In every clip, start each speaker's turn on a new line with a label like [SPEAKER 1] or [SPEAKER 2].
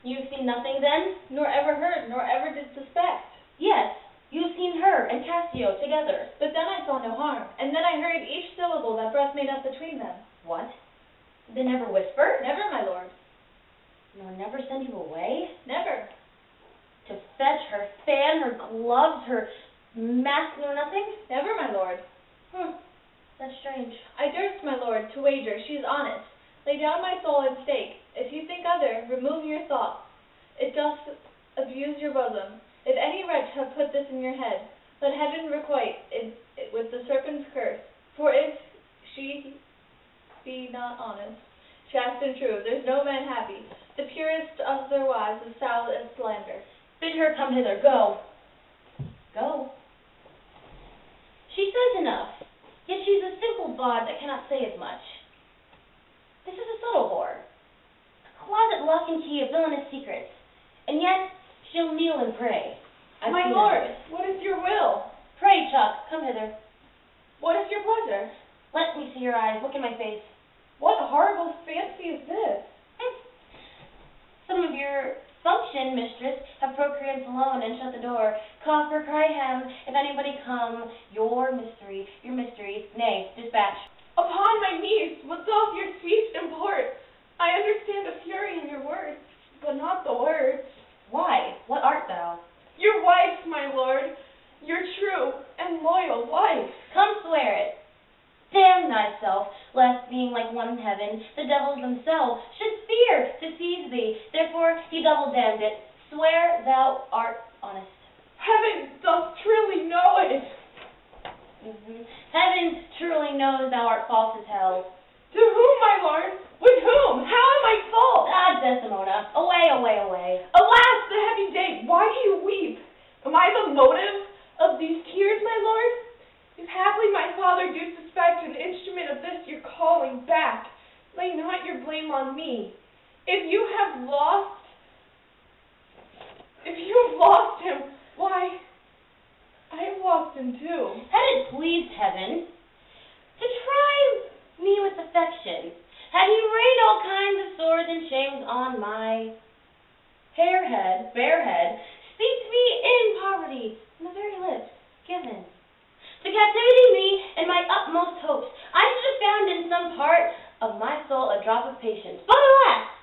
[SPEAKER 1] You've seen nothing then?
[SPEAKER 2] Nor ever heard, nor ever did suspect.
[SPEAKER 1] Yes, you've seen her and Cassio together.
[SPEAKER 2] But then I saw no harm, and then I heard each syllable that breath made up between them.
[SPEAKER 1] What? They never whisper?
[SPEAKER 2] Never, my lord.
[SPEAKER 1] Nor never send you away?
[SPEAKER 2] Never.
[SPEAKER 1] To fetch her fan, her gloves, her mask, nor nothing?
[SPEAKER 2] Never, my lord.
[SPEAKER 1] That's strange.
[SPEAKER 2] I durst, my lord, to wager she's honest. Lay down my soul at stake. If you think other, remove your thoughts. It doth abuse your bosom. If any wretch have put this in your head, let heaven requite it with the serpent's curse. For if she be not honest, chaste and true, there's no man happy. The purest of their wives is foul as slander.
[SPEAKER 1] Bid her come hither. Go. Go. She says enough, yet she's a simple bawd that cannot say as much. This is a subtle whore, a closet lock and key of villainous secrets, and yet she'll kneel and pray.
[SPEAKER 2] My lord, what is your will?
[SPEAKER 1] Pray, Chuck, come hither.
[SPEAKER 2] What is your pleasure?
[SPEAKER 1] Let me see your eyes. Look in my face.
[SPEAKER 2] What horrible fancy is this?
[SPEAKER 1] Some of your function, mistress, have procreants alone and shut the door. Cough or cry hem, if anybody come, your mystery, nay, dispatch.
[SPEAKER 2] Upon my knees, what doth your speech import? I understand the fury in your words, but not the words.
[SPEAKER 1] Why? What art thou?
[SPEAKER 2] Your wife, my lord, your true and loyal wife.
[SPEAKER 1] Come swear it. Damn thyself, lest being like one in heaven, the devils themselves should fear to seize thee. Therefore he double damned it. Swear thou art honest.
[SPEAKER 2] Heaven doth truly know it.
[SPEAKER 1] Heaven truly knows thou art false as hell.
[SPEAKER 2] To whom, my lord? With whom? How am I false?
[SPEAKER 1] Ah, Desdemona, away, away, away.
[SPEAKER 2] Alas, the heavy day, why do you weep? Am I the motive of these tears, my lord? If haply my father do suspect an instrument of this your calling back, lay not your blame on me. If you have lost him, why, I have lost him too.
[SPEAKER 1] Had it pleased heaven to try me with affection, had he rained all kinds of sores and shames on my bare head, steeped me in poverty, and the very lips given. To captivity me and my utmost hopes, I should have found in some part of my soul a drop of patience. But alas!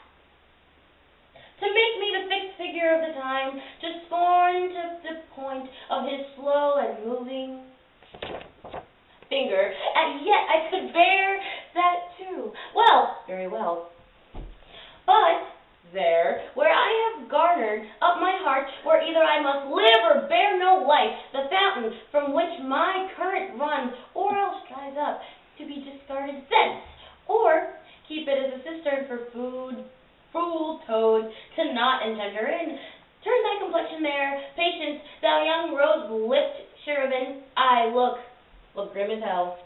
[SPEAKER 1] To make me the fixed figure of the time, to scorn to the point of his slow and moving finger, and yet I could bear that too. Well, very well. But there, where I have garnered up my heart, where either I must live or bear no life, the fountain from which my current runs, or else dries up, to be discarded thence, or keep it as a cistern for food, cruel toads to knot and tender in. Turn thy complexion there, patience, thou young rose-lipped cherubin. I look grim as hell.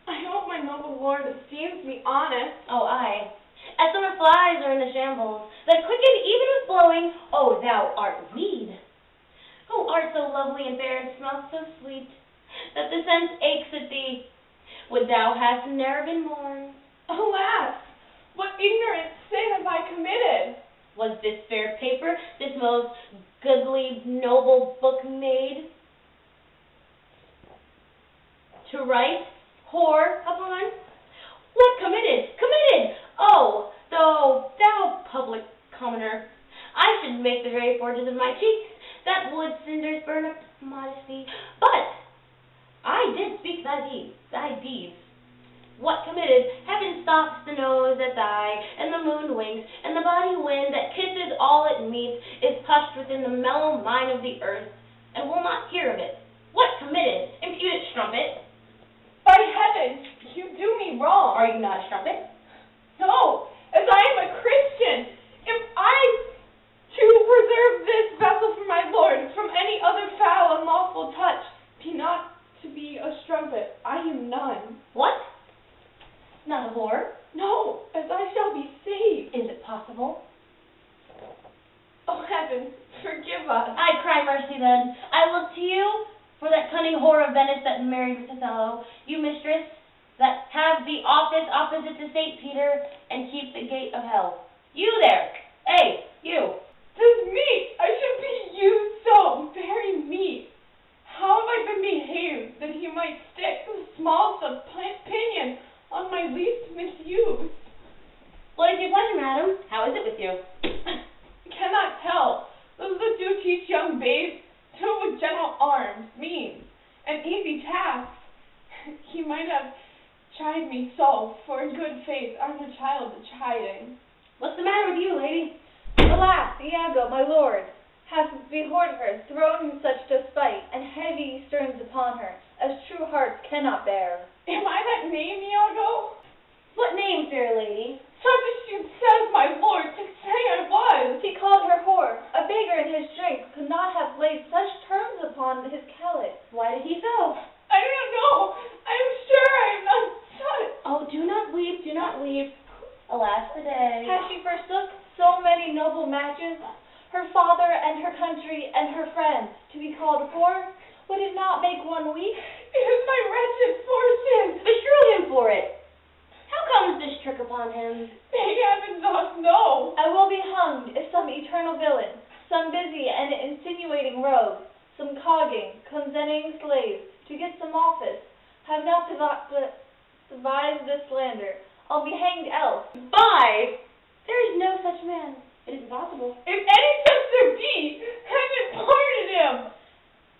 [SPEAKER 2] I hope my noble lord esteems me honest.
[SPEAKER 1] Oh, aye. As summer flies are in the shambles, that quicken even with blowing, oh, thou art weed. Who art so lovely and fair and smellst so sweet, that the sense aches at thee, would thou hadst ne'er been born.
[SPEAKER 2] Alas, what ignorant sin have I committed?
[SPEAKER 1] Was this fair paper, this most goodly, noble book made to write whore upon? What committed? Committed! Oh, thou public commoner, I should make the very forges of my cheeks that wood cinders burn up modesty. But I did speak thy deeds. What committed? Heaven stops the nose at thy, and the moon winks, and the body wind that kisses all it meets is hushed within the mellow mine of the earth, and will not hear of it. What committed? Impudent strumpet!
[SPEAKER 2] By heaven, you do me wrong.
[SPEAKER 1] Are you not a strumpet?
[SPEAKER 2] No, as I am a Christian, if I to preserve this vessel for my Lord from any other foul, unlawful touch, be not to be a strumpet, I am none.
[SPEAKER 1] What? Not a whore?
[SPEAKER 2] No, as I shall be saved.
[SPEAKER 1] Is it possible?
[SPEAKER 2] Oh, heaven, forgive us.
[SPEAKER 1] I cry mercy then. I look to you for that cunning whore of Venice that married with Othellо, you mistress, that have the office opposite to St. Peter and keep the gate of hell. You there! Hey, you!
[SPEAKER 3] This meat! I should be used so very meat. How have I been behaved that he might stick the smallest of pinion on my least misuse?
[SPEAKER 1] What is your pleasure, madam? How is it with you?
[SPEAKER 3] I cannot tell. Those that do teach young babes to with gentle arms means an easy task. He might have chid me so, for in good faith I'm a child to chiding.
[SPEAKER 1] What's the matter with you, lady?
[SPEAKER 2] Alas, Iago, my lord, hath behorred her, thrown him such despite, and heavy sterns upon her, as true hearts cannot bear.
[SPEAKER 3] Am I that name, Iago?
[SPEAKER 1] What name, fair lady?
[SPEAKER 3] Such as she says, my lord, to say I was.
[SPEAKER 2] He called her whore. A beggar in his strength could not have laid such terms upon his callet.
[SPEAKER 1] Why did he so?
[SPEAKER 3] I do not know. I am sure I am not such.
[SPEAKER 1] Oh, do not weep, do not weep. Alas the day.
[SPEAKER 2] Has she forsook so many noble matches, her father and her country and her friends, to be called whore? Would it not make one weep?
[SPEAKER 3] It is my wretched fortune.
[SPEAKER 1] Beshrew him for it. How comes this trick upon him?
[SPEAKER 3] May heaven not know.
[SPEAKER 2] I will be hunged if some eternal villain, some busy and insinuating rogue, some cogging, consenting slave, to get some office, have not devised this slander. I'll be hanged else.
[SPEAKER 1] By! There is no such man. It is impossible.
[SPEAKER 3] If any such there be, heaven pardon him.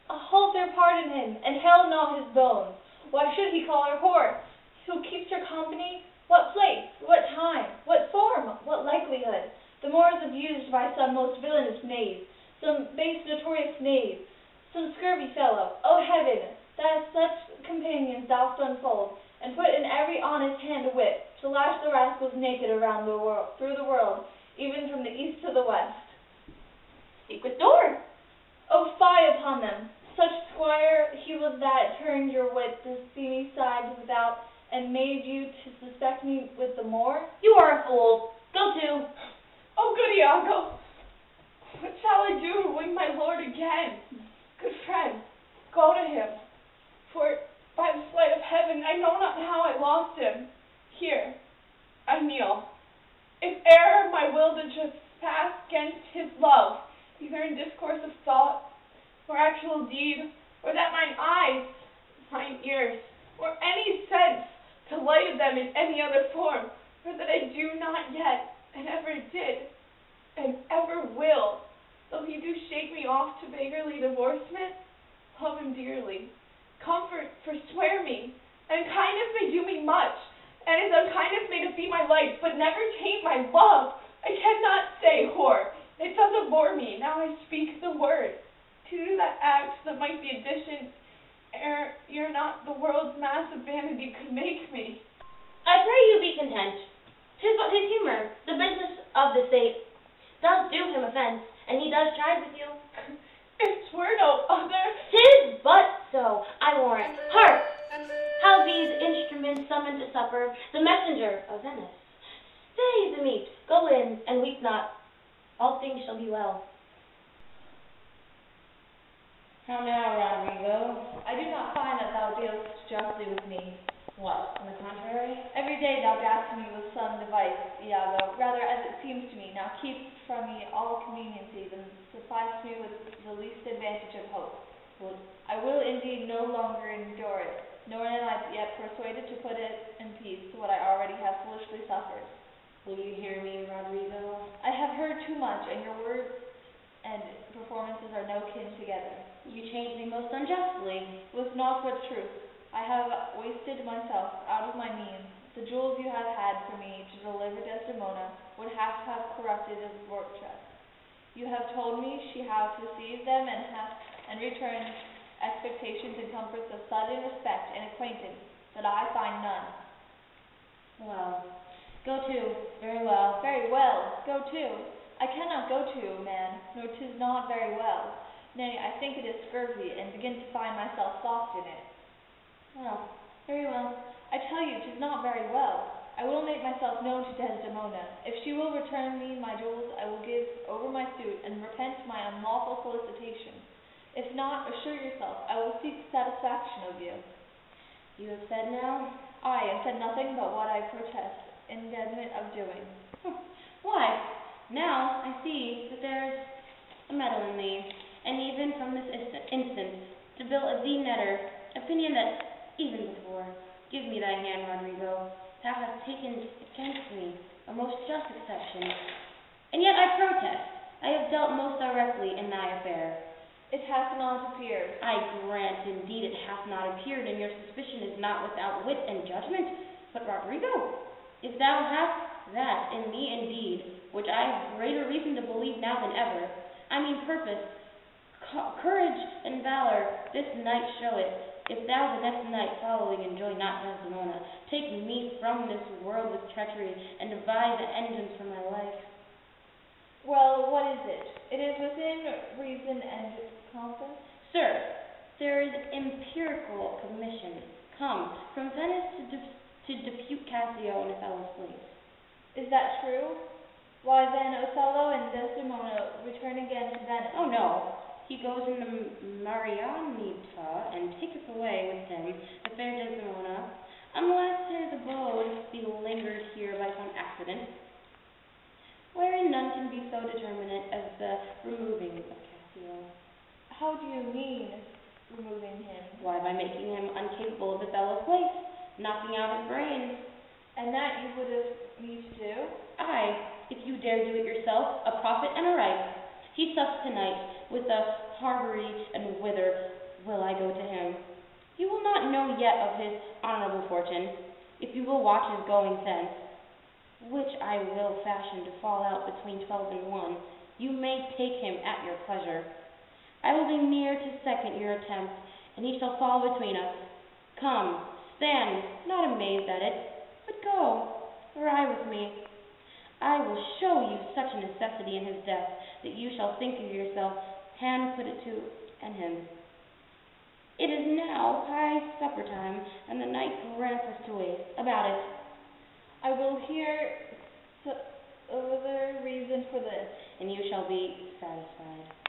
[SPEAKER 2] Hold there pardon him, and hell not his bones. Why should he call her whore? Who keeps her company? What place? What time? What form? What likelihood? The more is abused by some most villainous knave, some base notorious knave, some scurvy fellow. O heaven, that such companions thou unfold, and put in every honest hand a whip, to lash the rascals naked around the world, through the world, even from the east to the west.
[SPEAKER 1] Speak with door.
[SPEAKER 2] O fie upon them! Such squire he was that turned your wit the steamy side without, and made you to suspect me with the Moor?
[SPEAKER 1] You are a fool. Go to.
[SPEAKER 3] Oh, good Iago, what shall I do to win my lord again? Good friend, go to him, for by the sleight of heaven I know not how I lost him. Here, I kneel. If e'er my will to trespass against his love, either in discourse of thought, or actual deed, or that mine eyes, mine ears, or any sense to light them in any other form, or that I do not yet, and ever did, and ever will, though he do shake me off to beggarly divorcement, love him dearly, comfort, forswear me, and kindness may do me much, and his unkindness may defeat my life, but never taint my love. I cannot say whore, it does abhor me, now I speak the word, to do that act that might be addition, ere not the world's mass of vanity could make me.
[SPEAKER 1] I pray you be content. 'Tis but his humor, the business of the state, does do him offence, and he does chide with you.
[SPEAKER 3] If 'twere no other,
[SPEAKER 1] 'Tis but so, I warrant. Hark! How these instruments summon to supper the messenger of Venice. Stay the meat, go in, and weep not. All things shall be well. How now, Rodrigo?
[SPEAKER 2] I do not find that thou dealest justly with me.
[SPEAKER 1] What, on the contrary?
[SPEAKER 2] Every day thou gatst me with some device, Iago, rather as it seems to me. Now keep from me all conveniencies, and suffice me with the least advantage of hope. I will indeed no longer endure it, nor am I yet persuaded to put it in peace what I already have foolishly suffered.
[SPEAKER 1] Will you hear me, Rodrigo?
[SPEAKER 2] I have heard too much, and your words and performances are no kin together.
[SPEAKER 1] You change me most unjustly.
[SPEAKER 2] With naught but truth. I have wasted myself out of my means. The jewels you have had for me to deliver Desdemona would have corrupted a fortress. You have told me she hath received them and returned expectations and comforts of sudden respect and acquaintance, but I find none.
[SPEAKER 1] Well, go to. Very well.
[SPEAKER 2] Very well. Go to. I cannot go to, man, nor 'tis not very well. Nay, I think it is scurvy, and begin to find myself soft in it.
[SPEAKER 1] Well, very well.
[SPEAKER 2] I tell you, 'tis not very well. I will make myself known to Desdemona. If she will return me my jewels, I will give over my suit, and repent my unlawful solicitation. If not, assure yourself, I will seek satisfaction of you.
[SPEAKER 1] You have said now?
[SPEAKER 2] I have said nothing but what I protest, indebted of doing.
[SPEAKER 1] Why, now I see that there's a metal in thee, and even from this instant, to build a thee netter, opinion that even before, give me thy hand, Rodrigo, thou hast taken against me a most just exception, and yet I protest, I have dealt most directly in thy affair.
[SPEAKER 2] It hath not appeared.
[SPEAKER 1] I grant, indeed, it hath not appeared, and your suspicion is not without wit and judgment. But, Rodrigo, if thou hast that in thee indeed, which I have greater reason to believe now than ever, I mean purpose, courage, and valor, this night show it. If thou the next night following enjoy not Desdemona, take me from this world with treachery, and devise the engines for my life.
[SPEAKER 2] Well, what is it? It is within reason and compass.
[SPEAKER 1] Sir, there is empirical commission come from Venice to depute Cassio in Othello's place.
[SPEAKER 2] Is that true? Why then Othello and Desdemona return again to Venice?
[SPEAKER 1] Oh no, he goes into Marianita and taketh away with him the fair Desdemona, unless his abode be lingered here by some accident, wherein none can be so determinate as the removing of Cassio.
[SPEAKER 2] How do you mean, removing him?
[SPEAKER 1] Why, by making him incapable of Othello's place, knocking out his brains.
[SPEAKER 2] And that you would have me to do?
[SPEAKER 1] Aye, if you dare do it yourself, a prophet and a right. He sups tonight with the Harbury, and whither will I go to him? You will not know yet of his honorable fortune, if you will watch his going thence, which I will fashion to fall out between 12 and 1. You may take him at your pleasure. I will be near to second your attempt, and he shall fall between us. Come, stand, not amazed at it, but go, ride with me. I will show you such a necessity in his death, that you shall think of yourself, hand put it to and him. It is now high supper time, and the night grants us to wait. About it.
[SPEAKER 2] I will hear other reason for this.
[SPEAKER 1] And you shall be satisfied.